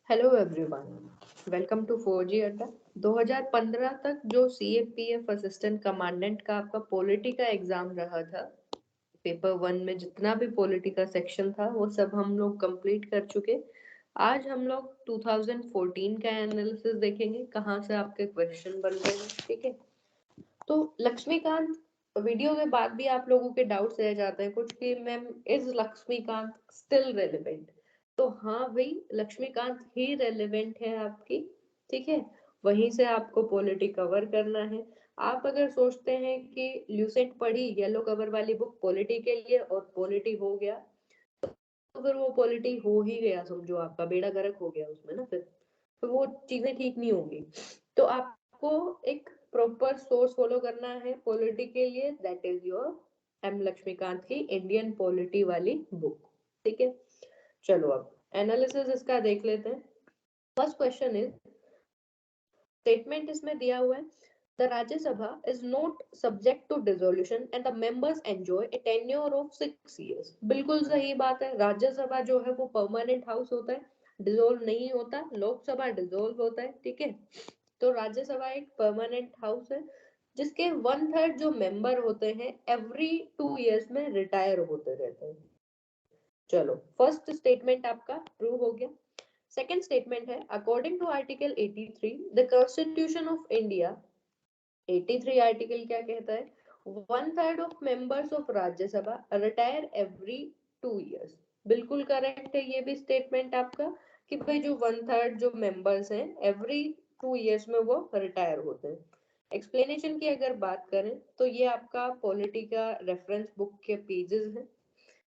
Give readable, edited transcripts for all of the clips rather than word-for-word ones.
Hello everyone, welcome to 4G अड्डा। 2015 तक जो CAPF असिस्टेंट कमांडेंट का आपका पॉलिटी का एग्जाम रहा था, पेपर 1 में जितना भी पॉलिटी का सेक्शन था वो सब हम लोग कंप्लीट कर चुके। आज हम लोग 2014 का एनालिसिस देखेंगे, कहाँ से आपके क्वेश्चन बन रहे हैं। ठीक है, तो लक्ष्मीकांत, वीडियो के बाद भी आप लोगों के डाउट्स रह जाते हैं कुछ कि ma'am is Laxmikant still relevant. तो हाँ भाई, लक्ष्मीकांत ही रेलेवेंट है आपकी। ठीक है, वहीं से आपको पॉलिटी कवर करना है। आप अगर सोचते हैं कि ल्यूसेंट पढ़ी येलो कवर वाली बुक पॉलिटी के लिए और पॉलिटी हो गया, तो फिर वो पॉलिटी हो ही गया, समझो आपका बेड़ा गर्क हो गया उसमें ना, फिर तो वो चीजें ठीक नहीं होंगी। तो आपको एक प्रॉपर सोर्स फॉलो करना है पॉलिटी के लिए, that is your M Laxmikant की इंडियन पॉलिटी वाली बुक। ठीक है, चलो अब एनालिसिस इसका देख लेते हैं। फर्स्ट क्वेश्चन इज, स्टेटमेंट इसमें दिया हुआ है, the Rajya Sabha is not subject to dissolution and the members enjoy a tenure of 6 years। बिल्कुल सही बात है, राज्यसभा जो है वो परमानेंट हाउस होता है, डिसोल्व नहीं होता। लोकसभा डिसोल्व होता है। ठीक है, तो राज्यसभा एक परमानेंट हाउस है जिसके 1/3 जो मेंबर होते हैं एवरी 2 years में रिटायर होते रहते हैं। चलो, फर्स्ट स्टेटमेंट आपका प्रूव हो गया। सेकेंड स्टेटमेंट है, according to article 83 the constitution of India. 83 article क्या कहता है? 1/3 of members of Rajya Sabha retire every 2 years। बिल्कुल करेक्ट है ये भी स्टेटमेंट आपका, कि भाई जो 1/3 जो मेंबर्स हैं एवरी 2 years में वो रिटायर होते हैं। एक्सप्लेनेशन की अगर बात करें तो ये आपका पॉलिटी का रेफरेंस बुक के पेजेस हैं।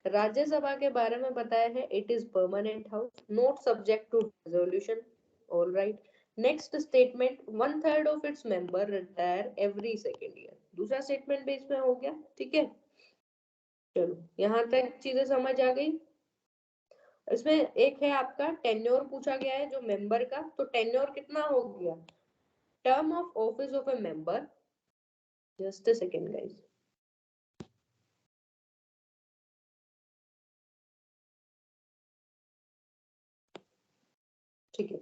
राज्यसभा के बारे में बताया है, it is permanent house, not subject to resolution. All right, next statement, 1/3 of its member retire every 2nd year। दूसरा स्टेटमेंट भी इसमें हो गया। ठीक है, चलो यहाँ तक चीजें समझ आ गई। इसमें एक है आपका टेन्योर पूछा गया है जो मेंबर का, तो टेन्योर कितना हो गया? Term of office of A member, just a second guys. ठीक है,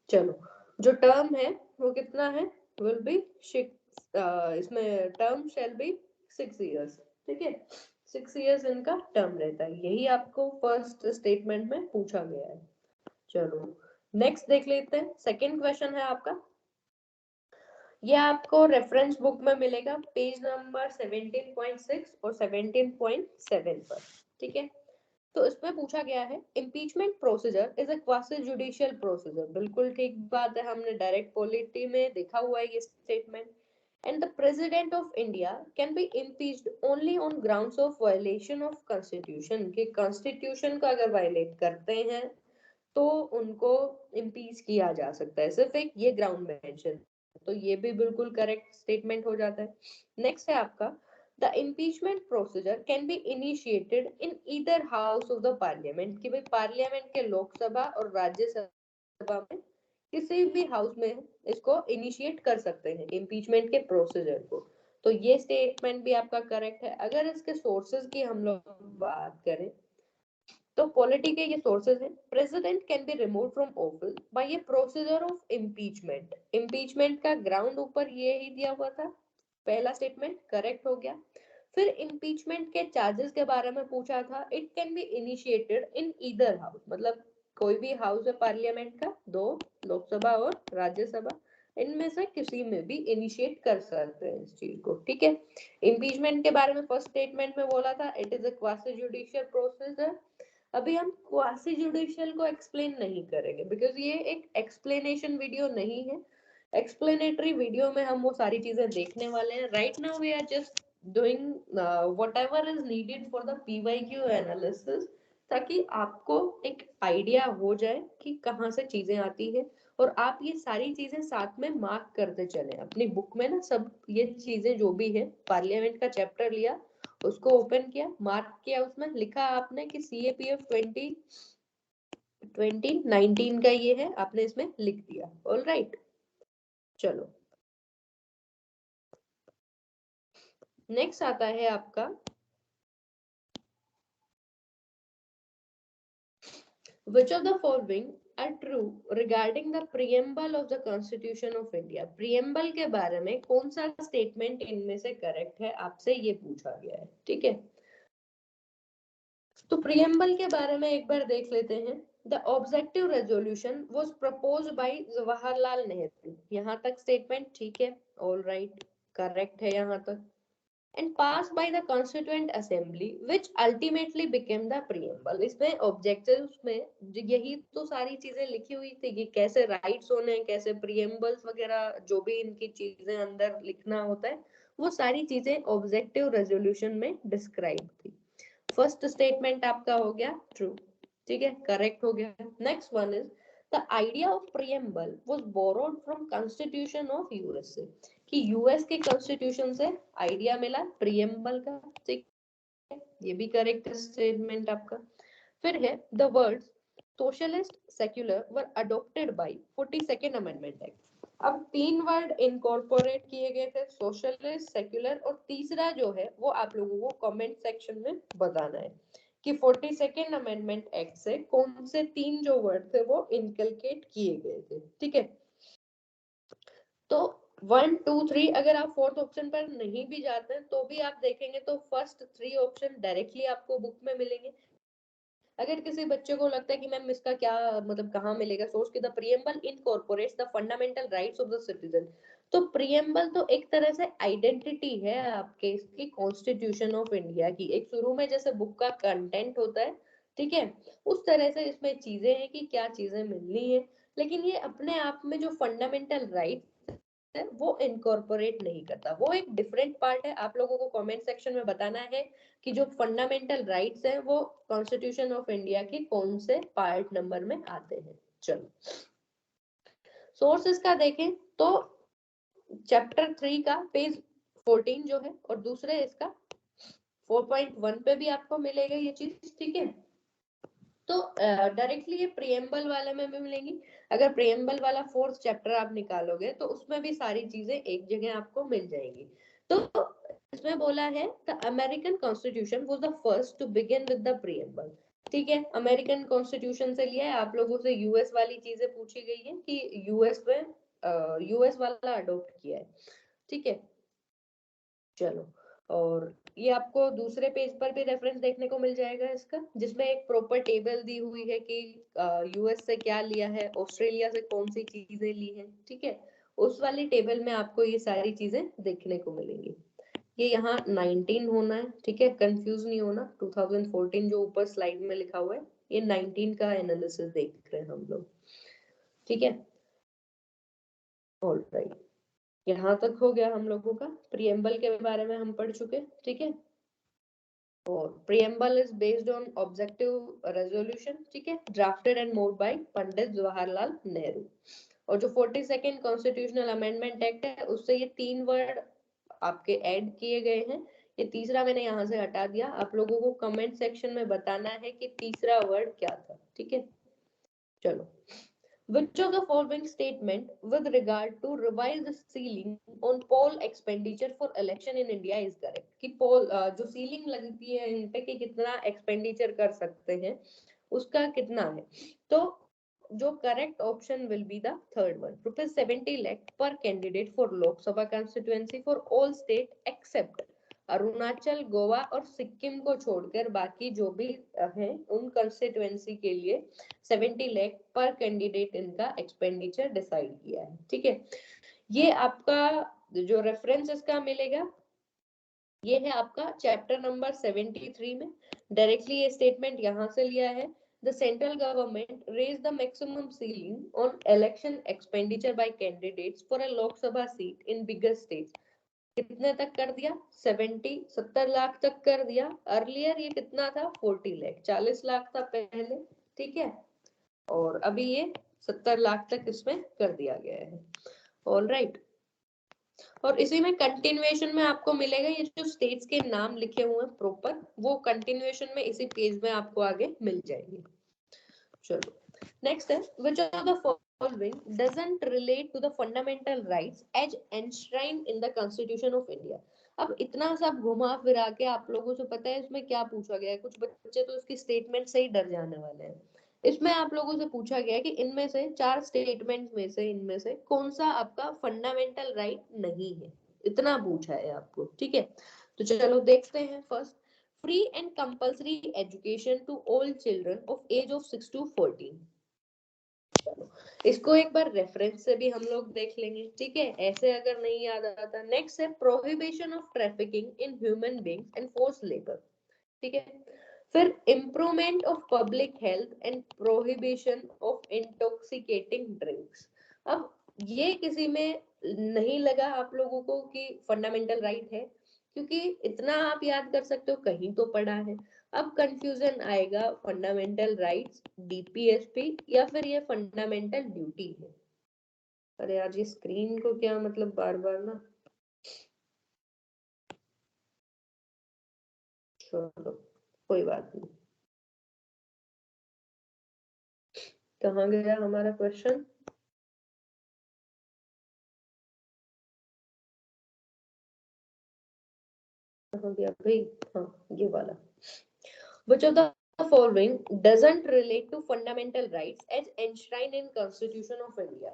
चलो, जो टर्म है वो कितना है? विल बी इसमें टर्म शैल बी 6 years। ठीक है, 6 years इनका टर्म रहता है, यही आपको फर्स्ट स्टेटमेंट में पूछा गया है। चलो नेक्स्ट देख लेते हैं। सेकंड क्वेश्चन है आपका, ये आपको रेफरेंस बुक में मिलेगा पेज नंबर 17.6 और 17.7 पर। ठीक है, तो इसमें पूछा गया है, impeachment procedure is a quasi judicial procedure. बिल्कुल ठीक बात है, हमने डायरेक्ट पॉलिटी में देखा हुआ है ये statement. And the president of India can be impeached only on grounds of violation of constitution, के कॉन्स्टिट्यूशन को अगर वायलेट करते हैं तो उनको इम्पीच किया जा सकता है, सिर्फ एक ये ग्राउंड मेंशन। तो ये भी बिल्कुल करेक्ट स्टेटमेंट हो जाता है। नेक्स्ट है आपका, the impeachment procedure can be initiated in either house of the parliament, कि भाई पार्लियामेंट के लोकसभा और राज्यसभा में किसी भी हाउस में इसको इनिशिएट कर सकते हैं इम्पीचमेंट के प्रोसीजर को। तो ये स्टेटमेंट भी आपका करेक्ट है। अगर इसके सोर्सेज की हम लोग बात करें तो पॉलिटी के ये सोर्सेज हैं, president can be remove from office by a procedure of impeachment. Impeachment का ग्राउंड ऊपर ये ही दिया हुआ था, पहला स्टेटमेंट करेक्ट हो गया। फिर इम्पीचमेंट के चार्जेस के बारे में पूछा था, it can be initiated in either house, मतलब कोई भी हाउस है पार्लियामेंट का, दो, लोकसभा और राज्यसभा, इनमें से किसी में भी इनिशिएट कर सकते हैं इस चीज को। ठीक है, इम्पीचमेंट के बारे में फर्स्ट स्टेटमेंट में बोला था, it is a quasi judicial procedure. अभी हम क्वासी जुडिशियल को एक्सप्लेन नहीं करेंगे, बिकॉज ये एक एक्सप्लेनेशन वीडियो नहीं है। एक्सप्लेनेटरी वीडियो में हम वो सारी चीजें देखने वाले हैं। Right now we are just doing whatever is needed for the PYQ analysis, ताकि आपको एक आइडिया हो जाए कि कहाँ से चीजें आती है, और आप ये सारी चीजें साथ में मार्क करते चले अपनी बुक में ना। सब ये चीजें जो भी है, पार्लियामेंट का चैप्टर लिया, उसको ओपन किया, मार्क किया, उसमें लिखा आपने कि CAPF 2019 का ये है, आपने इसमें लिख दिया। ऑल राइट, चलो नेक्स्ट आता है आपका, विच of the following are true regarding the preamble of the Constitution of India. preamble के बारे में कौन सा स्टेटमेंट इनमें से करेक्ट है, आपसे ये पूछा गया है, ठीक है। तो preamble के बारे में एक बार देख लेते हैं। The objective resolution was proposed by Jawaharlal Nehru. यहाँ तक स्टेटमेंट ठीक है, ऑल राइट, करेक्ट है यहाँ तक। and passed by the constituent assembly which ultimately became the preamble। इसमें ऑब्जेक्टिव्स में यही तो सारी चीजें लिखी हुई थी कि कैसे राइट्स होने हैं, कैसे प्रीएम्बल्स वगैरह जो भी इनकी चीजें अंदर लिखना होता है, वो सारी चीजें ऑब्जेक्टिव रेजोल्यूशन में डिस्क्राइब थी। फर्स्ट स्टेटमेंट आपका हो गया ट्रू, ठीक है, करेक्ट हो गया। Next one is the idea of preamble was borrowed from constitution of USA, कि यूएस के कॉन्स्टिट्यूशन से आइडिया मिला प्रीएम्बल का, ठीक है, ये भी करेक्ट स्टेटमेंट आपका। फिर है the words socialist secular were adopted by 42nd amendment act. अब तीन वर्ड इनकॉर्पोरेट किए गए थे, सोशलिस्ट, सेक्युलर, और तीसरा जो है वो आप लोगों को कमेंट सेक्शन में बताना है कि 42nd अमेंडमेंट एक्ट से कौन से तीन जो वर्ड थे वो इनकलकेट किए गए थे, ठीक है। तो 1 2 3 अगर आप फोर्थ ऑप्शन पर नहीं भी जाते हैं तो भी आप देखेंगे तो फर्स्ट 3 ऑप्शन डायरेक्टली आपको बुक में मिलेंगे। अगर किसी बच्चे को लगता है कि मैम इसका क्या मतलब कहाँ मिलेगा सोर्स, की the preamble incorporates the fundamental rights of the citizen. तो प्रीएम्बल तो एक तरह से आइडेंटिटी है आपके इसकी कॉन्स्टिट्यूशन ऑफ इंडिया की। एक शुरू में जैसे बुक का कंटेंट होता है, ठीक है, उस तरह से इसमें चीजें हैं कि क्या चीजें मिलनी है, लेकिन ये अपने आप में जो फंडामेंटल राइट है वो इनकॉर्पोरेट नहीं करता, वो एक डिफरेंट पार्ट है। आप लोगों को कमेंट सेक्शन में बताना है कि जो फंडामेंटल राइट्स हैं वो कॉन्स्टिट्यूशन ऑफ इंडिया के कौन से पार्ट नंबर में आते हैं। चलो सोर्सेस का देखें तो चैप्टर 3 का पेज 14 जो है, और दूसरे इसका 4.1 पे भी आपको मिलेगा ये चीज, ठीक है। तो डायरेक्टली ये प्रीएम्बल वाले में भी मिलेंगी। अगर प्रीएम्बल वाला फोर्थ चैप्टर आप निकालोगे तो उसमें भी सारी चीजें एक जगह आपको मिल जाएंगी। तो इसमें बोला है the American constitution was the first to begin with the preamble, ठीक है। अमेरिकन कॉन्स्टिट्यूशन से लिया है, आप लोगों से यूएस वाली चीजें पूछी गई है कि यूएस में यूएस वाला अडॉप्ट किया है, ठीक है। चलो, और ये आपको दूसरे पेज पर भी रेफरेंस देखने को मिल जाएगा इसका, जिसमें एक प्रॉपर टेबल दी हुई है कि यूएस से क्या लिया है, ऑस्ट्रेलिया से कौन सी चीजें ली हैं, ठीक है। उस वाली टेबल में आपको ये सारी चीजें देखने को मिलेंगी। ये यहाँ 19 होना है, ठीक है, कंफ्यूज नहीं होना। 2014 जो ऊपर स्लाइड में लिखा हुआ है ये 19 का एनालिसिस देख रहे हैं हम लोग, ठीक है। ऑलराइट, यहाँ तक हो गया हम लोगों का। प्रीएम्बल के बारे में हम पढ़ चुके, ठीक है। और preamble is based on objective resolution, ठीक है, drafted and moved by Pandit Jawaharlal Nehru. और जो 42nd कॉन्स्टिट्यूशनल अमेंडमेंट एक्ट है उससे ये तीन वर्ड आपके ऐड किए गए हैं। ये तीसरा मैंने यहाँ से हटा दिया, आप लोगों को कमेंट सेक्शन में बताना है कि तीसरा वर्ड क्या था, ठीक है। चलो, which of the following statement with regard to revised ceiling on poll expenditure for election in India is correct? कि पोल जो सीलिंग लगती है इन पे कि कितना एक्सपेंडिचर कर सकते हैं उसका कितना है, तो जो correct option will be the third one, ₹70 lakh per candidate for Lok Sabha constituency for all state except Arunachal, Goa और सिक्किम को छोड़कर बाकी जो भी हैं उन कंस्टिट्यूएंसी के लिए 70 लाख पर कैंडिडेट इनका एक्सपेंडिचर डिसाइड किया है, ठीक है। ये आपका जो रेफरेंस इसका मिलेगा ये है आपका चैप्टर नंबर 73 में। डायरेक्टली ये स्टेटमेंट यहाँ से लिया है। The central government raised the maximum ceiling on election expenditure by candidates for a Lok Sabha seat in bigger states. कितने तक कर दिया? 70 लाख तक कर दिया। अर्लियर ये कितना था? 40 लाख, 40 लाख था पहले, ठीक है, और अभी ये 70 लाख तक इसमें कर दिया गया है। ऑल राइट, और इसी में कंटिन्यूएशन में आपको मिलेगा ये जो स्टेट्स के नाम लिखे हुए हैं प्रॉपर, वो कंटिन्यूएशन में इसी पेज में आपको आगे मिल जाएंगे। चलो, नेक्स्ट है which of the following doesn't relate to the fundamental rights as enshrined in the Constitution of India? अब इतना सब घुमा फिरा के आप लोगों से पता है इसमें क्या पूछा गया है, कुछ बच्चे तो इसकी स्टेटमेंट से ही डर जाने वाले हैं इसमें आप लोगों से पूछा गया कि इनमें से 4 स्टेटमेंट में से इनमें से कौन सा आपका फंडामेंटल राइट नहीं है, इतना पूछा है आपको, ठीक है। तो चलो देखते हैं। First, free and compulsory education to all children of age of 6 to 14। चलो इसको एक बार रेफरेंस से भी हम लोग देख लेंगे, ठीक है, ऐसे अगर नहीं याद आता। नेक्स्ट है prohibition of trafficking in human beings and force labour, ठीक है। फिर improvement of public health and prohibition of intoxicating drinks. अब ये किसी में नहीं लगा आप लोगों को कि फंडामेंटल राइट है, क्योंकि इतना आप याद कर सकते हो, कहीं तो पढ़ा है। अब कंफ्यूजन आएगा, फंडामेंटल राइट्स डीपीएसपी या फिर ये फंडामेंटल ड्यूटी है। अरे आज ये स्क्रीन को क्या मतलब बार बार ना, चलो कोई बात नहीं। कहाँ गया हमारा क्वेश्चन? कहाँ गया भाई? हाँ, ये वाला। Which of the following doesn't relate to fundamental rights as enshrined in Constitution of India?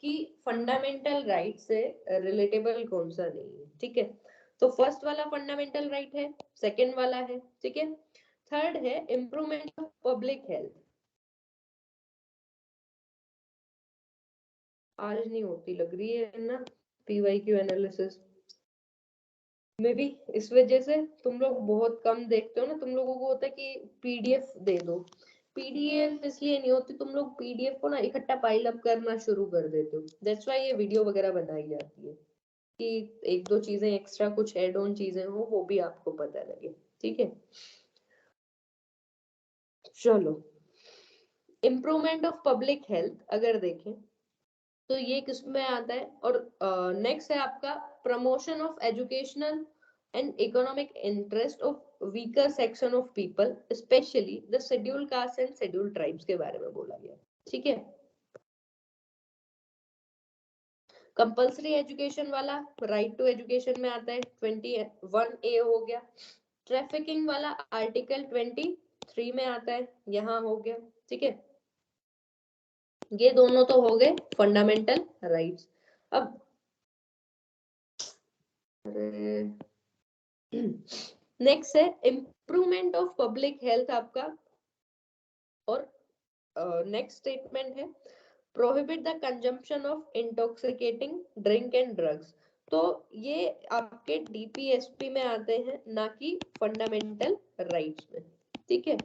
कि फंडामेंटल राइट से रिलेटेबल कौन सा नहीं है, ठीक है। तो फर्स्ट वाला फंडामेंटल राइट है, सेकंड वाला है, ठीक है। थर्ड है इम्प्रूवमेंट ऑफ पब्लिक हेल्थ। आज नहीं होती लग रही है ना पीवाईक्यू एनालिसिस में भी, इस वजह से तुम लोग बहुत कम देखते हो ना। तुम लोगों को होता है कि पीडीएफ दे दो, पीडीएफ इसलिए नहीं होती, तुम लोग पीडीएफ को ना इकट्ठा पाइल अप करना शुरू कर देते हो। दैट्स व्हाई ये वीडियो वगैरह बनाई जाती है कि एक दो चीजें एक्स्ट्रा कुछ एड ऑन चीजें हो वो भी आपको पता लगे, ठीक है। चलो इम्प्रूवमेंट ऑफ पब्लिक हेल्थ अगर देखें तो ये किसमें आता है। और नेक्स्ट है आपका promotion of educational and economic interest of weaker section of people specially the schedule caste and schedule tribes के बारे में बोला गया, ठीक है। कंपल्सरी एजुकेशन वाला राइट टू एजुकेशन में आता है 21A हो गया। ट्रैफिकिंग वाला आर्टिकल 23 में आता है, यहाँ हो गया, ठीक है। ये दोनों तो हो गए फंडामेंटल राइट्स। अब नेक्स्ट है इम्प्रूवमेंट ऑफ पब्लिक हेल्थ आपका। और नेक्स्ट स्टेटमेंट है prohibit the consumption of intoxicating drink and drugs. तो ये आपके डीपीएसपी में आते हैं, ना कि फंडामेंटल राइट्स में, ठीक है।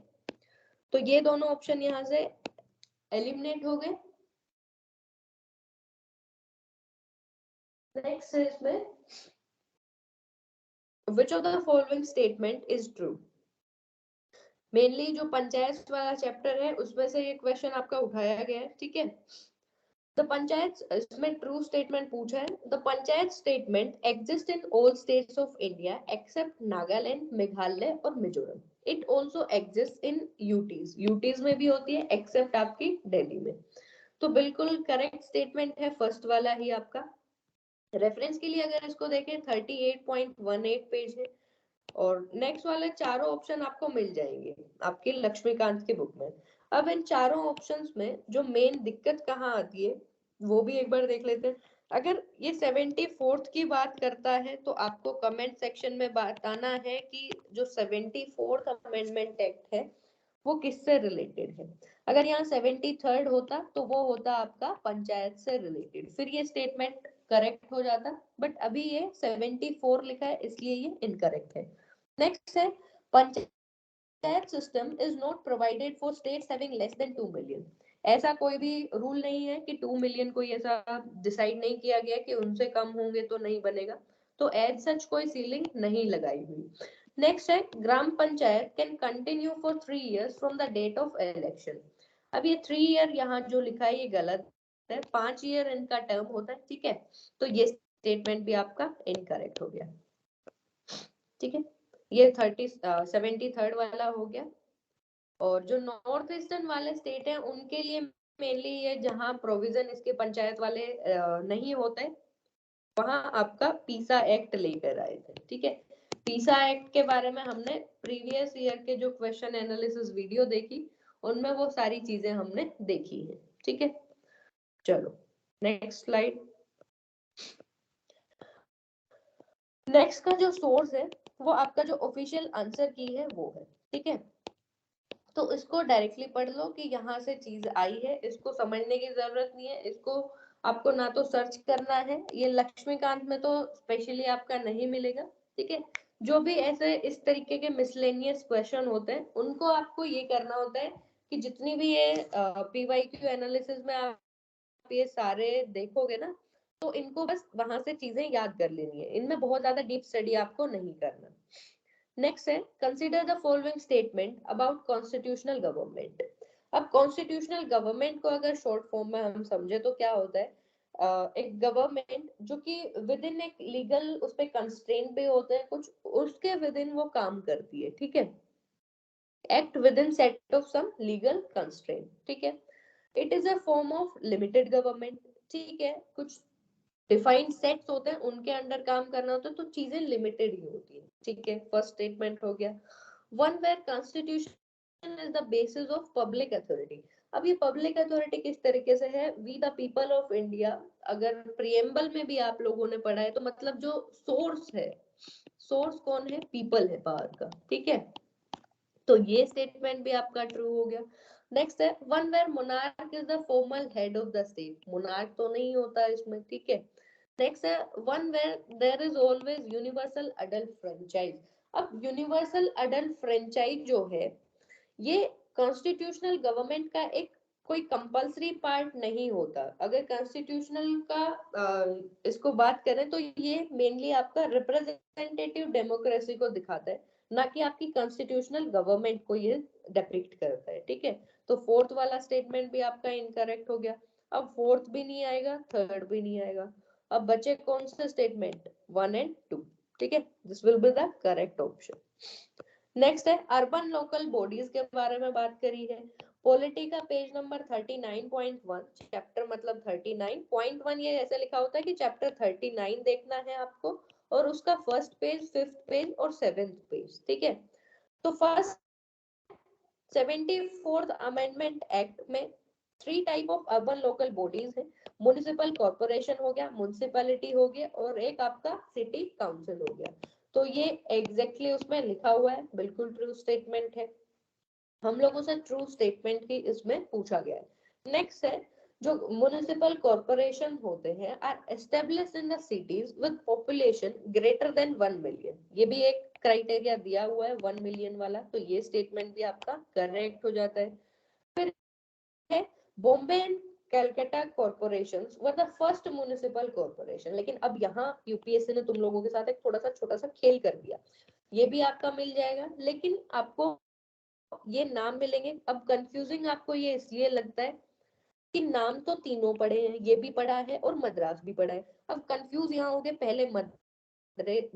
तो ये दोनों ऑप्शन यहाँ से एलिमिनेट हो गए। नेक्स्ट है इसमें which of the following statement is true। Mainly जो पंचायत वाला चैप्टर है उसमें से ये क्वेश्चन आपका उठाया गया है, ठीक है। द पंचायत, इसमें ट्रू स्टेटमेंट पूछा है। The panchayat statement exist in all states of India except Nagaland, Meghalaya और Mizoram. It also exist in UTs, UTs में भी होती है एक्सेप्ट आपकी दिल्ली में। तो बिल्कुल करेक्ट स्टेटमेंट है फर्स्ट वाला ही आपका। रेफरेंस के लिए अगर इसको देखें 38.18 पेज है। और नेक्स्ट वाले चारों ऑप्शन आपको मिल जाएंगे आपके लक्ष्मीकांत के बुक में। अब इन चारों ऑप्शंस में जो मेन दिक्कत कहाँ आती है वो भी एक बार देख लेते हैं। अगर ये 74th की बात करता है तो आपको कमेंट सेक्शन में बताना है कि जो 74th अमेंडमेंट एक्ट है वो किससे रिलेटेड है। अगर यहाँ 73rd होता तो वो होता आपका पंचायत से रिलेटेड, फिर ये स्टेटमेंट करेक्ट हो जाता। बट अभी ये 74 लिखा है इसलिए ये इनकरेक्ट है। नेक्स्ट है panchayat system is not provided for states having less than 2 million. ऐसा कोई भी रूल नहीं है कि 2 मिलियन कोई ऐसा डिसाइड नहीं किया गया कि उनसे कम होंगे तो नहीं बनेगा। तो एज सच कोई सीलिंग नहीं लगाई हुई। नेक्स्ट है gram panchayat can continue for 3 years from the date of election. अब ये 3 year यहाँ जो लिखा है ये गलत है, 5 year इनका टर्म होता है, ठीक है। तो ये स्टेटमेंट भी आपका इनकरेक्ट हो गया, ठीक है। ये 73rd वाला हो गया। और जो नॉर्थ ईस्टर्न वाले स्टेट हैं उनके लिए मेनली ये जहाँ प्रोविजन इसके पंचायत वाले नहीं होते वहां आपका पीसा एक्ट लेकर आए थे, ठीक है। पीसा एक्ट के बारे में हमने प्रीवियस ईयर के जो क्वेश्चन एनालिसिस वीडियो देखी उनमें वो सारी चीजें हमने देखी है। ठीक है, चलो नेक्स्ट स्लाइड। नेक्स्ट का जो सोर्स है वो आपका जो ऑफिशियल आंसर की है वो है। ठीक है, तो इसको डायरेक्टली पढ़ लो कि यहाँ से चीज आई है, इसको समझने की जरूरत नहीं है, इसको आपको ना तो सर्च करना है, ये लक्ष्मीकांत में तो स्पेशली आपका नहीं मिलेगा। ठीक है, जो भी ऐसे इस तरीके के मिसलेनियस क्वेश्चन होते हैं उनको आपको ये करना होता है कि जितनी भी ये पीवाईक्यू एनालिसिस में आप ये सारे देखोगे ना, तो इनको बस वहां से चीजें याद कर लेनी है, इनमें बहुत ज्यादा डीप स्टडी आपको नहीं करना। नेक्स्ट है consider the following statement about constitutional government. अब कॉन्स्टिट्यूशनल गवर्नमेंट को अगर शॉर्ट फॉर्म में हम समझे तो क्या होता है, एक गवर्नमेंट जो कि विद इन एक लीगल उस पे कंस्ट्रेंट भी होते हैं कुछ, उसके विद इन वो काम करती है। ठीक है, act within set of some legal constraint. ठीक है, it is a form of limited government. ठीक है, कुछ डिफाइंड सेट्स होते हैं उनके अंडर काम करना होता है, तो चीजें लिमिटेड ही होती है। ठीक है, फर्स्ट स्टेटमेंट हो गया। One where constitution is the basis of public authority. अब ये पब्लिक अथॉरिटी किस तरीके से है, we the people of India. अगर प्रियम्बल में भी आप लोगों ने पढ़ा है तो मतलब जो सोर्स है, सोर्स कौन है, पीपल है पावर का। ठीक है, तो ये स्टेटमेंट भी आपका ट्रू हो गया। नेक्स्ट है one where monarch is the formal head of the state. Monarch तो नहीं होता इसमें। ठीक है, नेक्स्ट है one where there is always universal adult franchise. अब यूनिवर्सल अडल्ट फ्रेंचाइज जो है ये कॉन्स्टिट्यूशनल गवर्नमेंट का एक कोई कंपलसरी पार्ट नहीं होता। अगर कॉन्स्टिट्यूशनल का इसको बात करें तो ये मेनली आपका रिप्रेजेंटेटिव डेमोक्रेसी को दिखाता है, ना कि आपकी कॉन्स्टिट्यूशनल गवर्नमेंट को ये डिपिक्ट करता है। ठीक है, तो फोर्थ वाला स्टेटमेंट भी आपका इनकरेक्ट हो गया। अब फोर्थ भी नहीं आएगा, थर्ड भी नहीं आएगा, अब बचे कौन से स्टेटमेंट, 1 और 2। ठीक है, this will be the correct option. Next है अर्बन लोकल बॉडीज के बारे में बात करी है। पॉलिटी का पेज नंबर 39.1, चैप्टर मतलब 39.1, ये ऐसे लिखा होता है कि चैप्टर 39 देखना है आपको, और उसका फर्स्ट पेज, फिफ्थ पेज और सेवेंथ पेज। ठीक है, तो फर्स्ट 74th अमेंडमेंट एक्ट में 3 type of urban local bodies है। म्युनिसिपल कॉर्पोरेशन हो गया, म्युनिसिपैलिटी हो गया, और एक आपका सिटी काउंसिल हो गया। तो ये एग्जैक्टली उसमें लिखा हुआ है, बिल्कुल ट्रू स्टेटमेंट है। हम लोगों से ट्रू स्टेटमेंट ही इसमें पूछा गया है। नेक्स्ट है जो म्युनिसिपल कॉर्पोरेशन होते हैं are established in the cities with population greater than 1 million. ये भी एक क्राइटेरिया दिया हुआ है 1 मिलियन वाला, तो ये स्टेटमेंट भी आपका करेक्ट हो जाता है। फिर है Bombay and Calcutta corporations were the first municipal corporation. लेकिन अब यहाँ यूपीएससी ने तुम लोगों के साथ एक थोड़ा सा छोटा सा खेल कर दिया, ये भी आपका मिल जाएगा, लेकिन आपको ये नाम मिलेंगे। अब कंफ्यूजिंग आपको ये इसलिए लगता है कि नाम तो तीनों पढ़े हैं, ये भी पढ़ा है और मद्रास भी पढ़ा है। अब कंफ्यूज यहाँ हो गए, पहले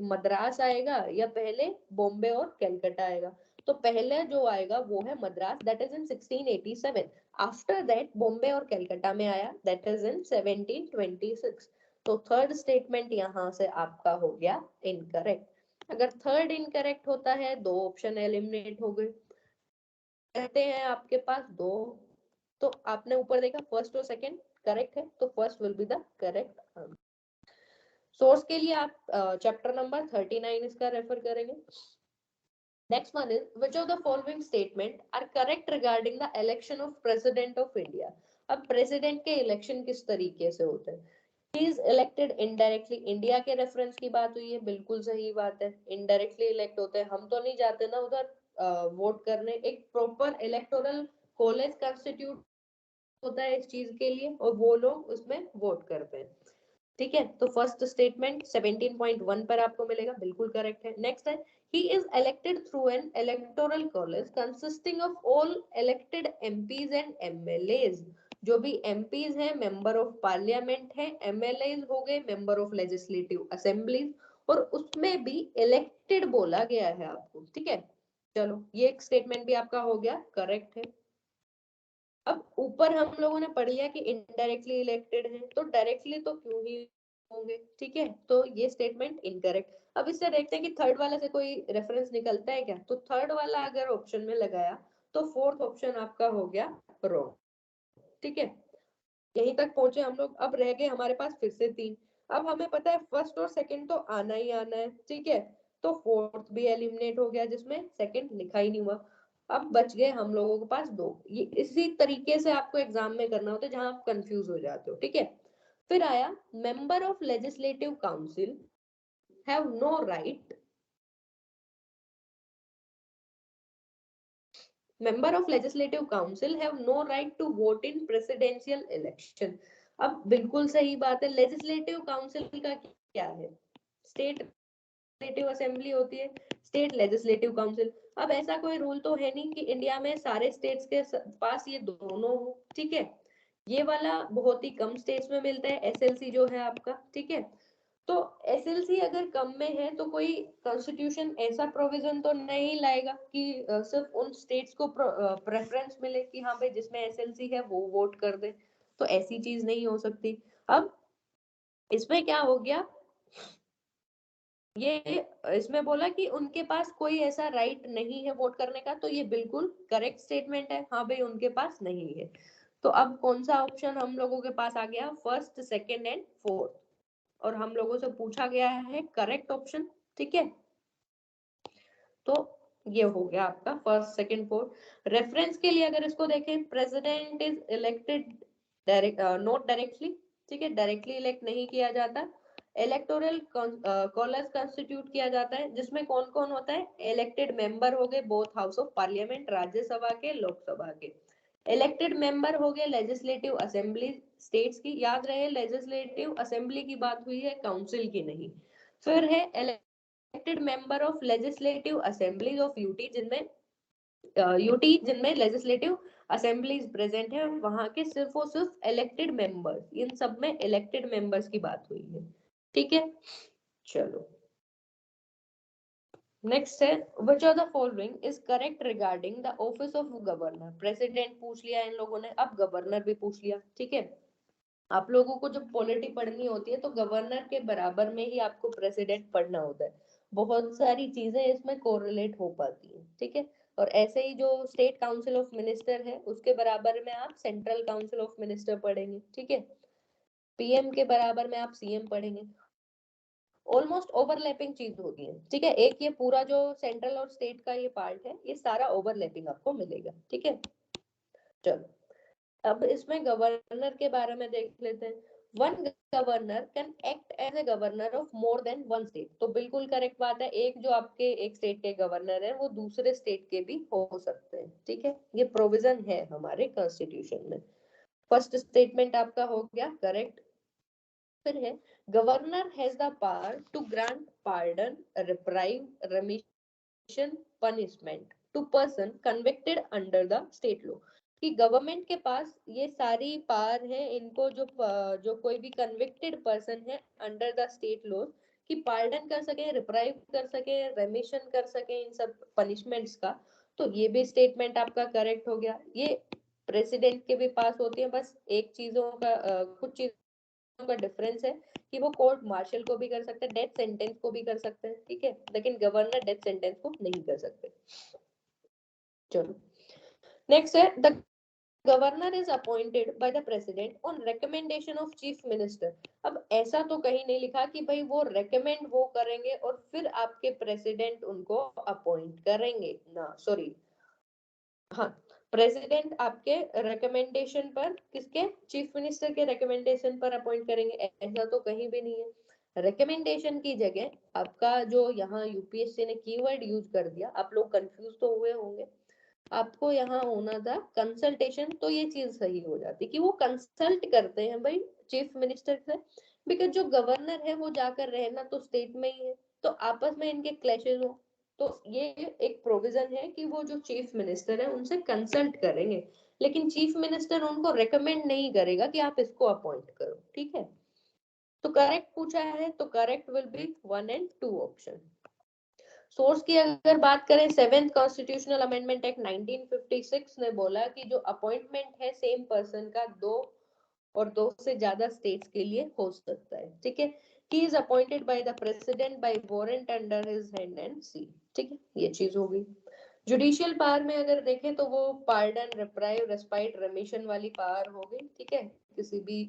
मद्रास आएगा या पहले बॉम्बे और कैलकाटा आएगा। तो पहले जो आएगा वो है Madras, that is in 1687। After that Bombay और कैलकाटा में आया, दैट इज इन 1726। तो थर्ड स्टेटमेंट यहाँ से आपका हो गया इनकरेक्ट। अगर थर्ड इनकरेक्ट होता है, दो ऑप्शन एलिमिनेट हो गए, कहते हैं आपके पास दो। तो आपने ऊपर देखा फर्स्ट और सेकंड करेक्ट है, तो first will be the correct answer. Source के लिए आप चैप्टर नंबर 39 इसका रेफर करेंगे। Next one is which of the following statement are correct regarding the election of president of India. अब प्रेसिडेंट के इलेक्शन किस तरीके से होते हैं, he is elected indirectly. India के रेफरेंस की बात हुई है, बिल्कुल सही बात है, इनडायरेक्टली इलेक्ट होते हैं, हम तो नहीं जाते ना उधर वोट करने। एक प्रॉपर इलेक्टोरल कॉलेज कंस्टिट्यूट होता है इस चीज के लिए, और वो लोग उसमें वोट करते हैं। ठीक है, तो फर्स्ट स्टेटमेंट 17.1 पर आपको मिलेगा, बिल्कुल करेक्ट है। नेक्स्ट है he is elected through an electoral college consisting of all elected MPs and MLAs। जो भी MPs हैं मेंबर ऑफ पार्लियामेंट है, MLAs हो गए मेंबर ऑफ लेजिस्लेटिव असेंबलीज, और उसमें भी इलेक्टेड बोला गया है आपको। ठीक है, चलो ये एक स्टेटमेंट भी आपका हो गया करेक्ट है। अब ऊपर हम लोगों ने पढ़ लिया कि इनडायरेक्टली इलेक्टेड है, तो डायरेक्टली तो क्यों ही होंगे। ठीक है, तो ये स्टेटमेंट इनकरेक्ट। अब इससे देखते हैं कि थर्ड वाला से कोई रेफरेंस निकलता है क्या। तो थर्ड वाला अगर ऑप्शन में लगाया तो फोर्थ ऑप्शन आपका हो गया रॉन्ग। ठीक है, यहीं तक पहुंचे हम लोग। अब रह गए हमारे पास फिर से 3। अब हमें पता है फर्स्ट और सेकंड तो आना ही आना है, ठीक है, तो फोर्थ भी एलिमिनेट हो गया जिसमें सेकंड लिखा ही नहीं हुआ। अब बच गए हम लोगों के पास 2। ये इसी तरीके से आपको एग्जाम में करना होता है जहां आप कंफ्यूज हो जाते हो, ठीक है। फिर आया member of legislative council have no right, member of legislative council have no right to vote in presidential election। अब बिल्कुल सही बात है, लेजिस्लेटिव काउंसिल का क्या है, स्टेट लेजिस्लेटिव असेंबली होती है, स्टेट लेजिस्लेटिव काउंसिल। अब ऐसा कोई रूल तो है नहीं कि इंडिया में सारे स्टेट्स के पास ये दोनों हो, ठीक है, ये वाला बहुत ही कम स्टेट्स में मिलता है, एसएलसी जो है आपका, ठीक है। तो एसएलसी अगर कम में है तो कोई कॉन्स्टिट्यूशन ऐसा प्रोविजन तो नहीं लाएगा कि सिर्फ उन स्टेट्स को प्रेफरेंस मिले कि हाँ भाई जिसमें एसएलसी है वो वोट कर दे, तो ऐसी चीज नहीं हो सकती। अब इसमें क्या हो गया, ये इसमें बोला कि उनके पास कोई ऐसा राइट नहीं है वोट करने का, तो ये बिल्कुल करेक्ट स्टेटमेंट है, हाँ भाई उनके पास नहीं है। तो अब कौन सा ऑप्शन हम लोगों के पास आ गया, फर्स्ट सेकेंड एंड फोर्थ, और हम लोगों से पूछा गया है करेक्ट ऑप्शन, ठीक है। तो ये हो गया आपका फर्स्ट सेकंड फोर्थ। रेफरेंस के लिए अगर इसको देखें, president is elected direct, not directly, ठीक है, डायरेक्टली इलेक्ट नहीं किया जाता। इलेक्टोरल कॉलेज कंस्टिट्यूट किया जाता है जिसमें कौन कौन होता है, इलेक्टेड मेंबर हो गए both house of parliament, Rajya Sabha के लोकसभा के। इलेक्टेड मेंबर हो गए लेजिस्लेटिव असेंबली स्टेट्स की, याद रहे लेजिस्लेटिव असेंबली की बात हुई है, काउंसिल की नहीं। फिर है elected member of legislative assemblies of UT, जिनमें यूटी जिनमें लेजिस्लेटिव असेंबलीज प्रेजेंट है, वहां के सिर्फ और सिर्फ इलेक्टेड मेंबर्स, इन सब में इलेक्टेड मेंबर्स की बात हुई है, ठीक है। चलो नेक्स्ट है, which of the following is correct regarding the office of governor। President पूछ लिया इन लोगों ने, अब गवर्नर भी पूछ लिया, ठीक है। आप लोगों को जब पॉलिटी पढ़नी होती है तो गवर्नर के बराबर में ही आपको प्रेसिडेंट पढ़ना होता है, बहुत सारी चीजें इसमें कोरिलेट हो पाती है, ठीक है। और ऐसे ही जो स्टेट काउंसिल ऑफ मिनिस्टर है उसके बराबर में आप सेंट्रल काउंसिल ऑफ मिनिस्टर पढ़ेंगे, ठीक है। पीएम के बराबर में आप सीएम पढ़ेंगे, ऑलमोस्ट ओवरलैपिंग चीज होती है, ठीक है। एक ये पूरा जो सेंट्रल और स्टेट का ये पार्ट है, ये सारा ओवरलैपिंग आपको मिलेगा, ठीक है। चलो अब इसमें गवर्नर के बारे में देख लेते हैं। One governor can act as a governor of more than one state, तो बिल्कुल करेक्ट बात है, एक जो आपके एक स्टेट के गवर्नर है वो दूसरे स्टेट के भी हो सकते हैं, ठीक है, ये प्रोविजन है हमारे कॉन्स्टिट्यूशन में। फर्स्ट स्टेटमेंट आपका हो गया करेक्ट। फिर है governor has the power to grant pardon, reprieve, remission, punishment to person convicted under the state law, कि गवर्नमेंट के पास ये सारी पावर है इनको, जो कोई भी कन्विक्टेड पर्सन है अंडर द स्टेट लॉ कि पार्डन कर सके, रिप्राइव कर सके, रेमिशन कर सके इन सब पनिशमेंट्स का। तो ये भी स्टेटमेंट आपका करेक्ट हो गया। ये प्रेसिडेंट के भी पास होती है, बस एक चीजों का कुछ चीजों का डिफरेंस है कि वो कोर्ट मार्शल को भी कर सकते हैं, डेथ सेंटेंस को भी कर सकते हैं, ठीक है, लेकिन गवर्नर डेथ सेंटेंस को नहीं कर सकते। चलो नेक्स्ट है, the governor is appointed by the president on recommendation of chief minister. अब ऐसा तो कहीं नहीं लिखा कि भाई वो रेकमेंड वो करेंगे और फिर आपके प्रेसिडेंट उनको अपॉइंट करेंगे ना, सॉरी, हाँ, प्रेसिडेंट आपके रिकमेंडेशन पर, किसके, चीफ मिनिस्टर के रिकमेंडेशन पर अपॉइंट करेंगे, ऐसा तो कहीं भी नहीं है। रिकमेंडेशन की जगह आपका जो यहाँ यूपीएससी ने कीवर्ड यूज कर दिया, आप लोग कंफ्यूज तो हुए होंगे, आपको यहाँ होना था कंसल्टेशन, तो ये चीज सही हो जाती कि वो कंसल्ट करते हैं भाई चीफ मिनिस्टर से, बिकॉज जो गवर्नर है वो जाकर रहना तो स्टेट में ही है, तो आपस में इनके क्लैशेस हो, तो ये एक प्रोविजन है कि वो जो चीफ मिनिस्टर है उनसे कंसल्ट करेंगे, लेकिन चीफ मिनिस्टर उनको रेकमेंड नहीं करेगा कि आप इसको अपॉइंट करो, ठीक है। तो करेक्ट पूछा है तो correct will be 1 and 2 option. Source की अगर बात करें, सेवेंथ कॉन्स्टिट्यूशनल अमेंडमेंट एक्ट 1956 ने बोला कि जो अपॉइंटमेंट है सेम पर्सन का दो और दो से ज्यादा स्टेट्स के लिए हो सकता है, ठीक है। He is appointed by the president by warrant under his hand and C, ठीक है, ये चीज हो गई। जुडिशियल पावर में अगर देखें तो वो पार्डन, रिप्राइव, रेस्पाइट, रेमिशन वाली पावर हो गई, ठीक है। किसी भी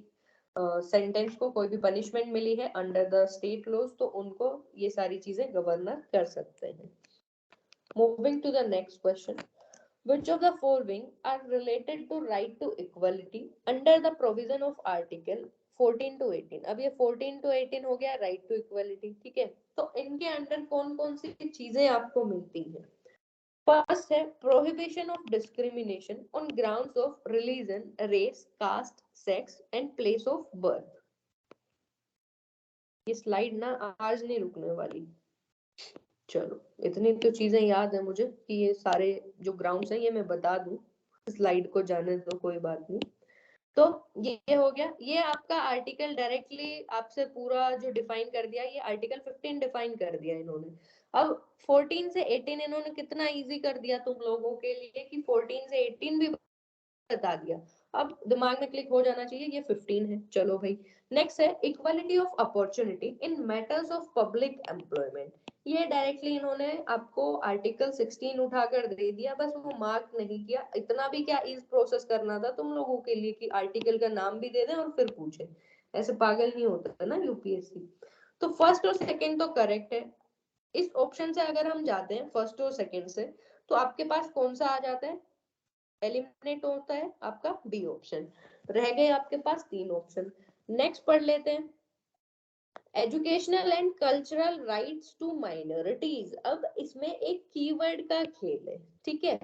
सेंटेंस को कोई भी पनिशमेंट मिली है अंडर द स्टेट लॉज तो उनको ये सारी चीजें गवर्नर कर सकते हैं। Moving to the next question, which of the following are related to right to equality under the provision of article 14 to 18। अब ये 14 to 18 हो गया राइट टू इक्वलिटी, ठीक है। तो इनके अंडर कौन कौन सी चीजें आपको मिलती हैं? फर्स्ट है prohibition of discrimination on grounds of religion, race, caste, sex and place of birth. ये स्लाइड ना आज नहीं रुकने वाली। चलो इतनी तो चीजें याद है मुझे कि ये सारे जो ग्राउंड्स हैं ये मैं बता दूं, स्लाइड को जाने तो कोई बात नहीं। तो ये हो गया, ये आपका आर्टिकल डायरेक्टली आपसे पूरा जो डिफाइन कर दिया, ये आर्टिकल 15 डिफाइन कर दिया इन्होंने। अब 14 से 18 इन्होंने कितना इजी कर दिया तुम लोगों के लिए कि 14 से 18 भी बता दिया। अब दिमाग में क्लिक हो जाना चाहिए ये 15 है। चलो भाई, नेक्स्ट है equality of opportunity in matters of public employment. ये डायरेक्टली इन्होंने आपको आर्टिकल 16 उठाकर दे दिया, बस वो मार्क नहीं किया। इतना भी क्या इज प्रोसेस करना था तुम लोगों के लिए कि आर्टिकल का नाम भी दे दें और फिर पूछे, ऐसे पागल नहीं होता ना यूपीएससी। तो फर्स्ट और सेकंड तो करेक्ट है। इस ऑप्शन से अगर हम जाते हैं फर्स्ट और सेकंड से, तो आपके पास कौन सा आ जाता है? एलिमिनेट होता है आपका बी ऑप्शन। रह गए आपके पास तीन ऑप्शन। नेक्स्ट पढ़ लेते हैं, educational and cultural rights to minorities. अब इसमें एक कीवर्ड का खेल है, ठीक है।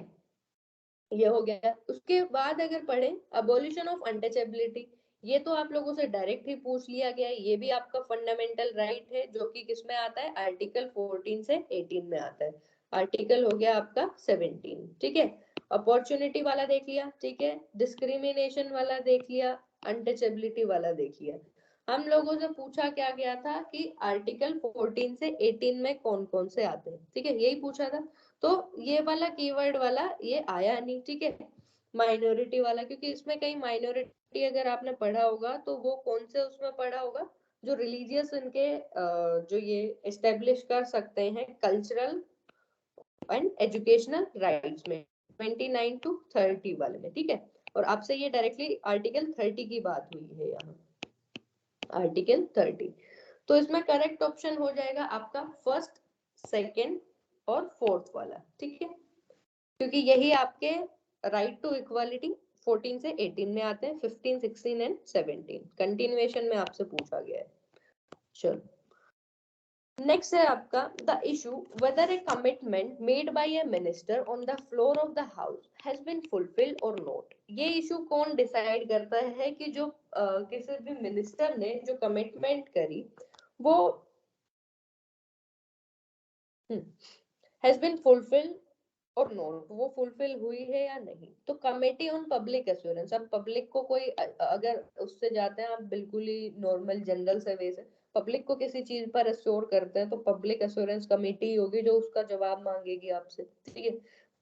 ये हो गया। उसके बाद अगर पढ़े अबोलिशन ऑफ अनटचेबिलिटी, ये तो आप लोगों से डायरेक्ट ही पूछ लिया गया है। ये भी आपका फंडामेंटल राइट है जो कि किसमें आता है? आर्टिकल 14 से 18 में आता है। आर्टिकल हो गया आपका 17, ठीक है। अपॉर्चुनिटी वाला देख लिया, ठीक है। डिस्क्रिमिनेशन वाला देख लिया, अनटचेबिलिटी वाला देख लिया। हम लोगों से पूछा क्या गया था कि आर्टिकल 14 से 18 में कौन कौन से आते हैं, ठीक है, यही पूछा था। तो ये वाला कीवर्ड वाला ये आया नहीं, ठीक है। माइनॉरिटी वाला, क्योंकि इसमें कहीं माइनॉरिटी अगर आपने पढ़ा होगा तो वो कौन से उसमें पढ़ा होगा? जो रिलीजियस इनके जो ये एस्टेब्लिश कर सकते हैं कल्चरल एंड एजुकेशनल राइट्स में 29 to 30 वाले में, ठीक है। और आपसे ये डायरेक्टली आर्टिकल 30 की बात हुई है यहाँ, आर्टिकल 30। तो इसमें करेक्ट ऑप्शन हो जाएगा आपका फर्स्ट, सेकंड और फोर्थ वाला, ठीक है। क्योंकि यही आपके राइट टू इक्वालिटी 14 से 18 में आते हैं, 15, 16 एंड 17 कंटिन्यूएशन में आपसे पूछा गया है। चलो नेक्स्ट है आपका the issue whether a commitment made by a minister on the floor of the house has been fulfilled और नॉट। ये इशू कौन डिसाइड करता है कि जो किसी भी मिनिस्टर ने जो कमिटमेंट करी वो हैज बीन फुलफिल्ड और नॉट, वो फुलफिल हुई है या नहीं। तो कमेटी ऑन पब्लिक एश्योरेंस, अब पब्लिक को कोई अगर उससे जाते हैं आप बिल्कुल ही नॉर्मल जनरल से वे से पब्लिक को किसी चीज पर एश्योर करते हैं तो पब्लिक एश्योरेंस कमेटी होगी जो उसका जवाब मांगेगी आपसे, ठीक है।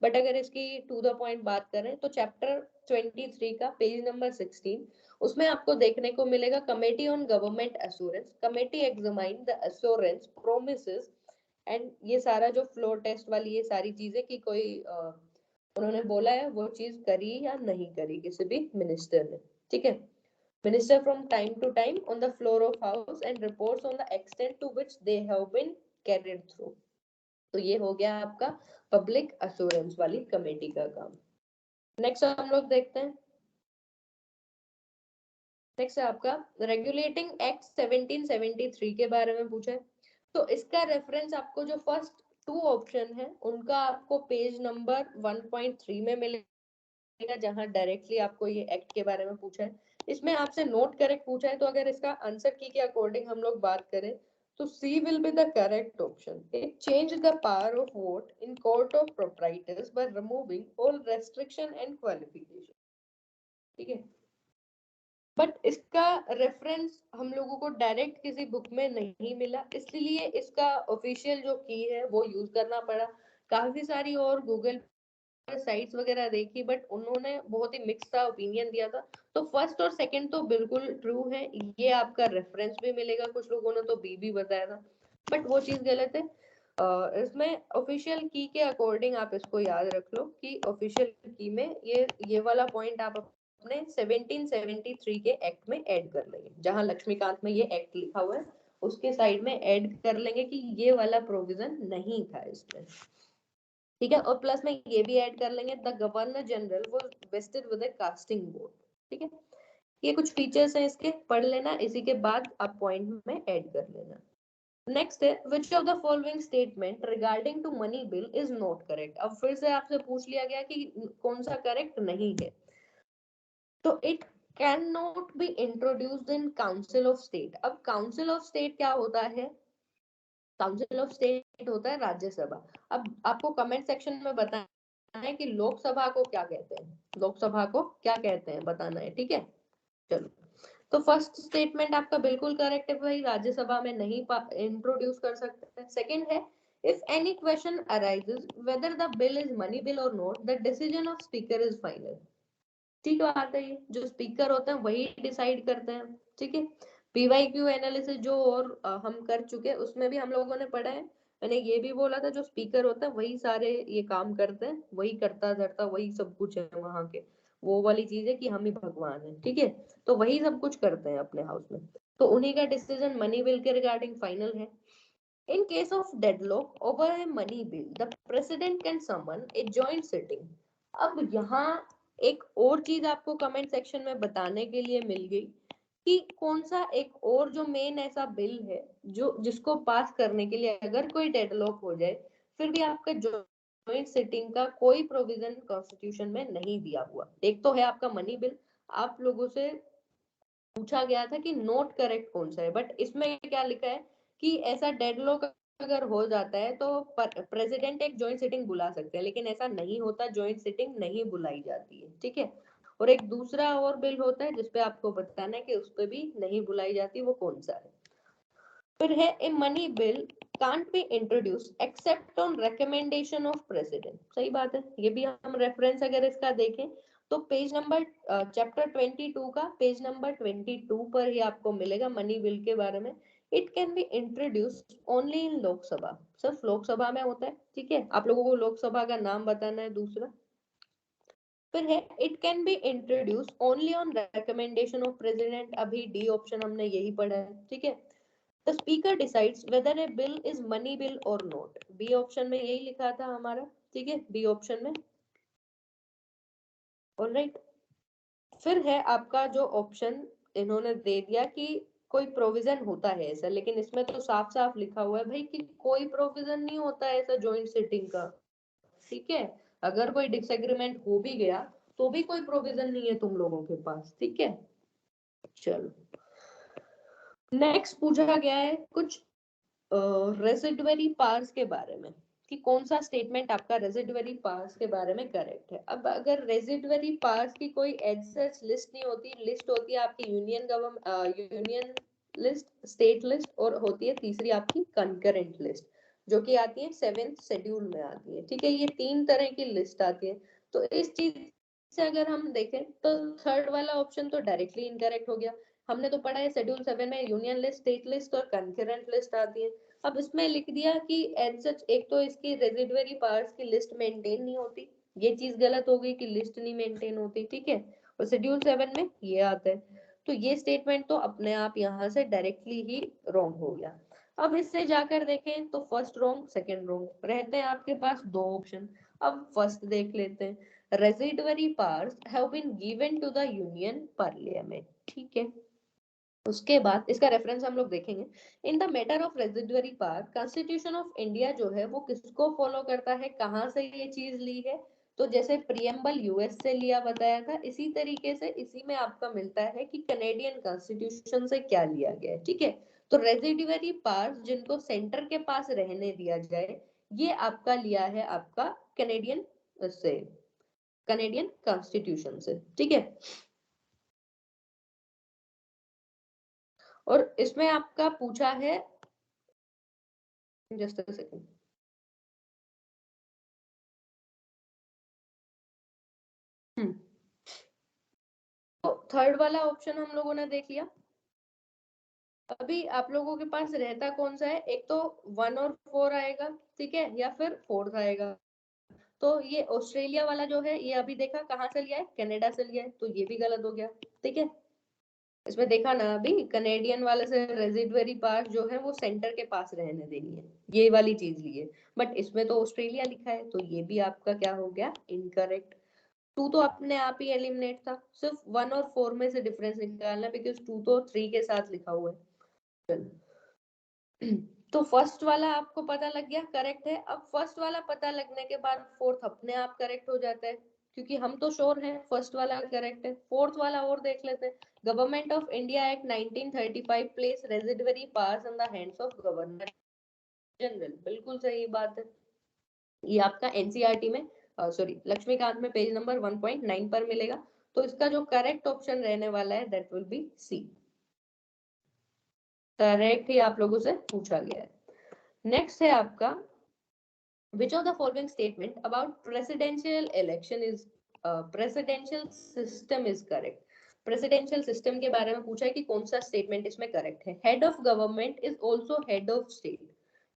बट अगर इसकी टू द पॉइंट बात करें तो चैप्टर 23 का पेज नंबर 16, उसमें आपको देखने को मिलेगा committee on government assurance, committee examine the assurance promises and ये सारा जो फ्लोर टेस्ट वाली ये सारी चीजें कि कोई उन्होंने बोला है वो चीज करी या नहीं करी किसी भी मिनिस्टर ने, ठीक है। Minister from time to time on the floor of house and reports on the extent to which they have been carried through. तो ये हो गया आपका पब्लिक अश्योरेंस वाली कमेटी का काम। नेक्स्ट हम लोग देखते हैं, नेक्स्ट है आपका रेगुलेटिंग एक्ट 1773 के बारे में पूछा है। तो इसका रेफरेंस आपको जो फर्स्ट टू ऑप्शन है उनका आपको पेज नंबर 1.3 में मिलेगा, जहां डायरेक्टली आपको ये एक्ट के बारे में पूछा है। इसमें आपसे नोट करेक्ट पूछा है, तो अगर इसका आंसर की के अकॉर्डिंग हम लोग बात करें तो C will be the correct option. It change the power of vote in court of proprietors by removing all restriction and qualification, ठीक है। बट इसका रेफरेंस हम लोगों को डायरेक्ट किसी बुक में नहीं मिला, इसलिए इसका ऑफिशियल जो की है वो यूज करना पड़ा। काफी सारी और गूगल पर साइट्स वगैरह देखी बट उन्होंने बहुत ही मिक्स सा ओपिनियन दिया था। तो फर्स्ट और सेकंड तो बिल्कुल ट्रू है, ये आपका रेफरेंस भी मिलेगा, कुछ लोगों ने तो बी भी बताया था बट वो चीज गलत है। इसमें ऑफिशियल की के अकॉर्डिंग आप इसको याद रख लो कि ऑफिशियल की में ये वाला पॉइंट आप अपने 1773 के एक्ट में ऐड कर लेंगे, जहां लक्ष्मीकांत में ये एक्ट लिखा हुआ है उसके साइड में ऐड कर लेंगे कि ये वाला प्रोविजन नहीं था इसमें, ठीक है। और प्लस में ये भी ऐड कर लेंगे द गवर्नर जनरल वो wasted with a casting vote, ठीक है। ये कुछ फीचर्स हैं इसके, पढ़ लेना, इसी के बाद आप पॉइंट में ऐड कर लेना। नेक्स्ट है which of the following statement regarding to money bill is not correct. अब फिर से आपसे पूछ लिया गया कि कौन सा करेक्ट नहीं है। तो it can not be introduced in council of state. अब काउंसिल ऑफ स्टेट क्या होता है? काउंसिल ऑफ स्टेट होता है राज्यसभा। अब आपको कमेंट सेक्शन में बताना है कि लोकसभा को क्या कहते हैं, लोकसभा को क्या कहते हैं बताना है, ठीक है। चलो, तो फर्स्ट स्टेटमेंट आपका बिल्कुल करेक्ट है भाई, राज्यसभा में नहीं इंट्रोड्यूस कर सकते। सेकंड है if any question arises whether the bill is money bill और not the decision of speaker is final. ठीक बात है, ये जो स्पीकर होते हैं वही डिसाइड करते हैं, ठीक है। पीवाईक्यू एनालिसिस जो और हम कर चुके हैं उसमें भी हम लोगों ने पढ़ा है, मैंने ये भी बोला था जो स्पीकर होता है वही सारे ये काम करते हैं, वही करता धरता वही सब कुछ है वहां के, वो वाली चीज है कि हम ही भगवान है, ठीक है। तो वही सब कुछ करते हैं अपने हाउस में, तो उन्हीं का डिसीजन मनी बिल के रिगार्डिंग फाइनल है। In case of deadlock over a money bill, the president can summon a joint sitting. अब यहाँ एक और चीज आपको कमेंट सेक्शन में बताने के लिए मिल गई कि कौन सा एक और जो मेन ऐसा बिल है जो जिसको पास करने के लिए अगर कोई डेडलॉक हो जाए फिर भी आपका जॉइंट सिटिंग का कोई प्रोविजन कॉन्स्टिट्यूशन में नहीं दिया हुआ। एक तो है आपका मनी बिल, आप लोगों से पूछा गया था कि नोट करेक्ट कौन सा है, बट इसमें क्या लिखा है कि ऐसा डेडलॉक अगर हो जाता है तो प्रेसिडेंट एक जॉइंट सिटिंग बुला सकते हैं, लेकिन ऐसा नहीं होता, जॉइंट सिटिंग नहीं बुलाई जाती है, ठीक है। और एक दूसरा और बिल होता है जिसपे आपको बताना है कि उस पे भी नहीं बुलाई जाती, वो कौन सा है। फिर है a money bill can't be introduce except on recommendation of president. सही बात है, ये भी हम रेफरेंस अगर इसका देखें तो पेज नंबर चैप्टर 22 का पेज नंबर 22 पर ही आपको मिलेगा मनी बिल के बारे में। It can be introduce only in Lok Sabha, सिर्फ लोकसभा में होता है, ठीक है। आप लोगों को लोकसभा का नाम बताना है दूसरा। फिर है it can be introduce only on recommendation of president, अभी डी ऑप्शन हमने यही पढ़ा है, ठीक है। The speaker decides whether a bill is money bill or not. B option में यही लिखा था हमारा, ठीक है, बी ऑप्शन में। ऑलराइट, फिर है आपका जो ऑप्शन इन्होंने दे दिया कि कोई प्रोविजन होता है ऐसा, लेकिन इसमें तो साफ साफ लिखा हुआ है भाई कि कोई प्रोविजन नहीं होता है ऐसा जॉइंट सिटिंग का, ठीक है। अगर कोई डिसएग्रीमेंट हो भी गया तो भी कोई प्रोविजन नहीं है तुम लोगों के पास, ठीक है। चलो, नेक्स्ट पूछा गया है कुछ रेसिडुअरी पावर्स के बारे में कि कौन सा स्टेटमेंट आपका रेसिडुअरी पावर्स के बारे में करेक्ट है। अब अगर रेसिडुअरी पावर्स की कोई एज सच लिस्ट नहीं होती, लिस्ट होती है आपकी union government union list, state list, और होती है तीसरी आपकी कंकरेंट लिस्ट जो कि आती है 7th शेड्यूल में आती है, ठीक है। ये तीन तरह की लिस्ट आती है। तो इस चीज से अगर हम देखें तो थर्ड वाला ऑप्शन तो डायरेक्टली इनकरेक्ट हो गया। हमने तो पढ़ा है शेड्यूल 7 में यूनियन लिस्ट, स्टेट लिस्ट और कंकरेंट लिस्ट आती है। अब इसमें लिख दिया कि एज सच एक तो इसकी रेजिडुअरी पावर्स की लिस्ट मेंटेन नहीं होती, ये चीज गलत हो गई कि लिस्ट नहीं मेंटेन होती, ठीक है। और शेड्यूल 7 में ये आता है, तो ये स्टेटमेंट तो अपने आप यहाँ से डायरेक्टली ही रॉन्ग हो गया। अब इससे जाकर देखें तो फर्स्ट रॉन्ग सेकंड रॉन्ग रहते हैं आपके पास दो ऑप्शन। अब फर्स्ट देख लेते हैं, residuary powers have been given to the union parliament, ठीक है। उसके बाद इसका रेफरेंस हम लोग देखेंगे। In the matter of residuary power constitution of India जो है वो किसको फॉलो करता है, कहाँ से ये चीज ली है, तो जैसे प्रियम्बल यूएस से लिया बताया था, इसी तरीके से इसी में आपका मिलता है कि कनेडियन कॉन्स्टिट्यूशन से क्या लिया गया है, ठीक है। तो रेजिडुअरी पावर्स जिनको सेंटर के पास रहने दिया जाए ये आपका लिया है आपका कनेडियन से, कनेडियन कॉन्स्टिट्यूशन से, ठीक है। और इसमें आपका पूछा है, जस्ट अ सेकंड, तो थर्ड वाला ऑप्शन हम लोगों ने देख लिया। अभी आप लोगों के पास रहता कौन सा है, एक तो 1 और 4 आएगा, ठीक है, या फिर 4 आएगा। तो ये ऑस्ट्रेलिया वाला जो है, ये अभी देखा कहाँ से लिया है, कनाडा से लिया है, तो ये भी गलत हो गया, ठीक है। इसमें देखा ना, अभी कनेडियन वाले से रेजिडुअरी पास जो है वो सेंटर के पास रहने देनी है, ये वाली चीज ली है। बट इसमें तो ऑस्ट्रेलिया लिखा है, तो ये भी आपका क्या हो गया, इनकरेक्ट। 2 तो अपने आप ही एलिमिनेट था, सिर्फ 1 और 4 में से डिफरेंस निकालना, बिकॉज 2 तो 3 के साथ लिखा हुआ है। तो फर्स्ट वाला आपको पता लग गया करेक्ट है। अब फर्स्ट वाला पता लगने के बाद फोर्थ अपने आप करेक्ट हो जाता है, क्योंकि हम तो श्योर हैं फर्स्ट वाला करेक्ट है। फोर्थ वाला और देख लेते हैं। Government of India act 1935 place residuary powers in the hands of governor general, बिल्कुल सही बात है। ये आपका एनसीईआरटी में, सॉरी लक्ष्मीकांत में पेज नंबर 1.9 पर मिलेगा। तो इसका जो करेक्ट ऑप्शन रहने वाला है that will be C. Correct ही आप लोगों से पूछा गया है। नेक्स्ट है आपका, which of the following statement about presidential election is presidential system is correct? Presidential system के बारे में पूछा है कि कौन सा स्टेटमेंट इसमें करेक्ट है। Head of government is also head of state,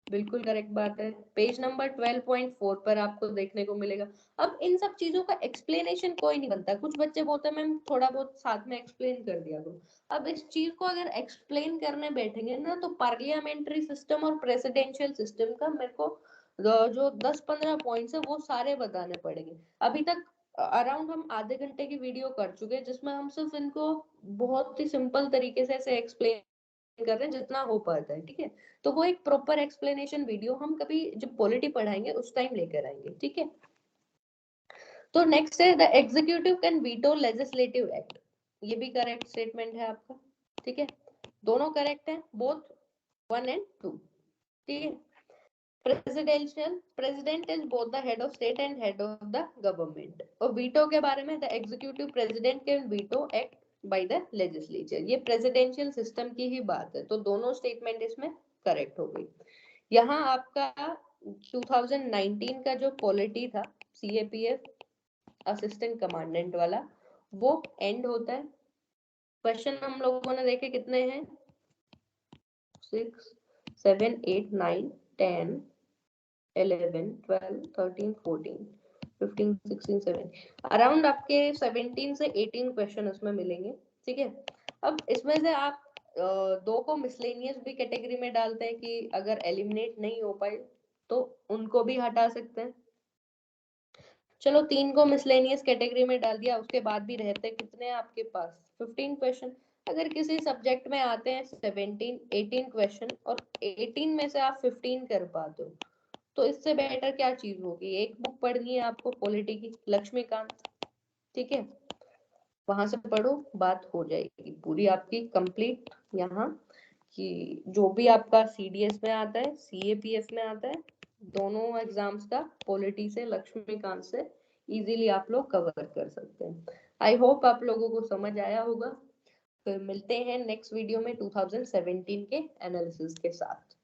बिल्कुल करेक्ट बात है। पेज नंबर 12.4 पर आपको देखने को मिलेगा। अब इन सब चीजों का एक्सप्लेनेशन कोई नहीं बनता, कुछ बच्चे बोलते हैं मैम थोड़ा बहुत साथ में एक्सप्लेन कर दिया करो। अब इस चीज को अगर एक्सप्लेन करने बैठेंगे ना, तो पार्लियामेंट्री सिस्टम और प्रेसिडेंशियल सिस्टम का मेरे को जो 10-15 पॉइंट्स है वो सारे बताने पड़ेंगे। अभी तक अराउंड हम आधे घंटे की वीडियो कर चुके हैं, जिसमें हम सिर्फ इनको बहुत ही सिंपल तरीके से ऐसे एक्सप्लेन कर रहे हैं जितना हो पाता है, ठीक है। तो वो एक प्रॉपर एक्सप्लेनेशन वीडियो हम कभी जब पॉलिटी पढ़ाएंगे उस टाइम लेकर आएंगे, ठीक है। तो नेक्स्ट है, the executive can veto legislative act, ये भी करेक्ट स्टेटमेंट है आपका, ठीक है। दोनों करेक्ट है, बोथ 1 and 2, ठीक है। Presidential president is both the head of state and head of the government. और वीटो के बारे में, the executive president can veto act by the legislature, ये प्रेसिडेंशियल सिस्टम की ही बात है। तो दोनों स्टेटमेंट इसमें करेक्ट हो गई। यहाँ आपका 2019 का जो पॉलिटी था, सीएपीएफ असिस्टेंट कमांडेंट वाला, वो एंड होता है। क्वेश्चन हम लोगों ने देखे कितने हैं, 6 7 8 9 10 11 12 13 14 15 16 17, अराउंड आपके 17 से 18 क्वेश्चन उसमें मिलेंगे, ठीक है। अब इसमें से आप दो को मिसलेनियस भी कैटेगरी में डालते हैं कि अगर एलिमिनेट नहीं हो पाए तो उनको भी हटा सकते हैं। चलो 3 को मिसलेनियस कैटेगरी में डाल दिया, उसके बाद भी रहते कितने आपके पास 15 क्वेश्चन। अगर किसी सब्जेक्ट में आते हैं 17 18 क्वेश्चन और 18 में से आप 15 कर पाते हो, तो इससे बेटर क्या चीज होगी। एक बुक पढ़नी है आपको पॉलिटी की, लक्ष्मीकांत, ठीक है, वहां से पढ़ो, बात हो जाएगी पूरी आपकी कंप्लीट। यहाँ कि जो भी आपका सीडीएस में आता है, सीएपीएफ में आता है, दोनों एग्जाम्स का पॉलिटी से, लक्ष्मीकांत से इजीली आप लोग कवर कर सकते हैं। आई होप आप लोगों को समझ आया होगा। फिर मिलते हैं नेक्स्ट वीडियो में 2017 के एनालिसिस के साथ।